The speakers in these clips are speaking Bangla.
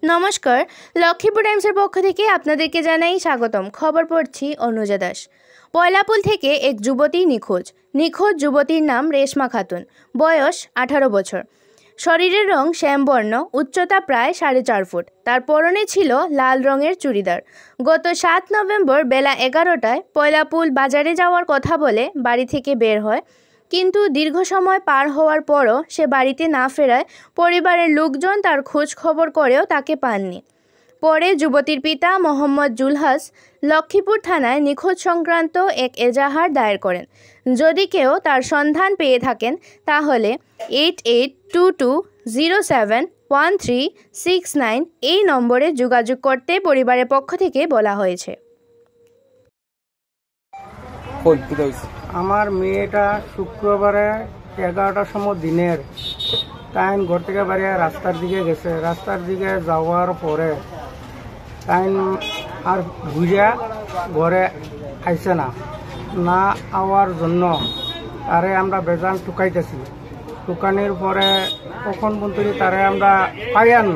নমস্কার, লক্ষ্মীপুর টাইমসের পক্ষ থেকে আপনাদেরকে জানাই স্বাগতম। খবর পড়ছি অনুজা দাস। পয়লাপুল থেকে এক যুবতী নিখোঁজ যুবতীর নাম রেশমা খাতুন, বয়স 18 বছর। শরীরের রং শ্যামবর্ণ, উচ্চতা প্রায় 4.5 ফুট। তার পরনে ছিল লাল রঙের চুড়িদার। গত 7 নভেম্বর বেলা 11টায় পয়লাপুল বাজারে যাওয়ার কথা বলে বাড়ি থেকে বের হয়, কিন্তু দীর্ঘ সময় পার হওয়ার পরও সে বাড়িতে না ফেরায় পরিবারের লোকজন তার খোঁজ খবর করেও তাকে পাননি। পরে যুবতীর পিতা মোহাম্মদ জুলহাস লক্ষ্মীপুর থানায় নিখোঁজ সংক্রান্ত এক এজাহার দায়ের করেন। যদি কেউ তার সন্ধান পেয়ে থাকেন তাহলে 8822071369 এই নম্বরে যোগাযোগ করতে পরিবারের পক্ষ থেকে বলা হয়েছে। আমার মেয়েটা শুক্রবারে 11টার সময় দিনের টাইম ঘর থেকে বাড়িয়ে রাস্তার দিকে গেছে। রাস্তার দিকে যাওয়ার পরে টাইম আর ঘুরিয়া ঘরে আইসে না আওয়ার জন্য তারে আমরা বেজান টুকাইতেছি। টুকানির পরে কখন পর্যন্ত তারে আমরা পাইয়ার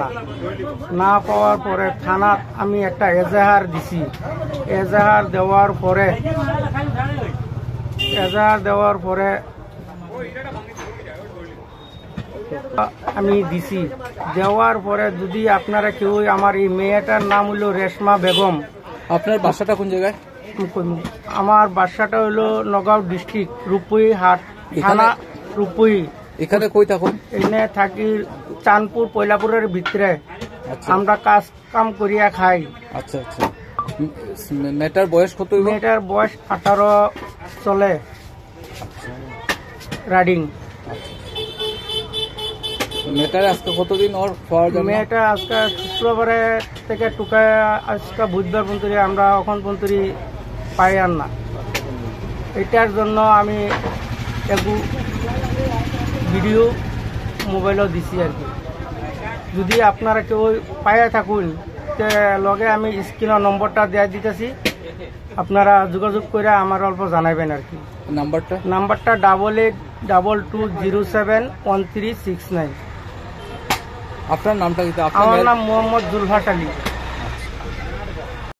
না পাওয়ার পরে থানাত আমি একটা এজাহার দিছি। এজাহার দেওয়ার পরে আমি দিছি। দেওয়ার পরে যদি আপনারা কেউ, আমার এই মেয়েটার নাম হইল রেশমা বেগম। আপনার বাসাটা কোন জায়গায়? আমার বাসাটা হইল নগাঁও ডিস্ট্রিক্ট, রূপই হাট থানা, রূপই। এখানে কই থাকুন? এনে থাকি চাঁদপুর পয়লাপুরের ভিতরে। আমরা কাজ কাম করিয়া খাই। আচ্ছা আচ্ছা। মেয়েটার বয়স কত? মেয়েটার বয়স 18 চলে, রাইডিং। মেয়েটার আজকে কতদিন ওর পাওয়া যাবে? মেয়েটা আজকে শুক্রবারে থেকে টুকায় আজকে বুধবার পর্যন্ত আমরা এখন পর্যন্ত পাই আর না। এটার জন্য আমি একটু ভিডিও মোবাইলও দিছি আর কি। যদি আপনারা কেউ পাইয়া থাকুন লগে আমি স্ক্রিনের নম্বরটা দেওয়া দিতেছি, আপনারা যোগাযোগ করে আমার অল্প জানাবেন আর কি। নাম্বারটা 8822071369। আপনার নামটা কি? আমার নাম মোহাম্মদ জুলহাস আলী।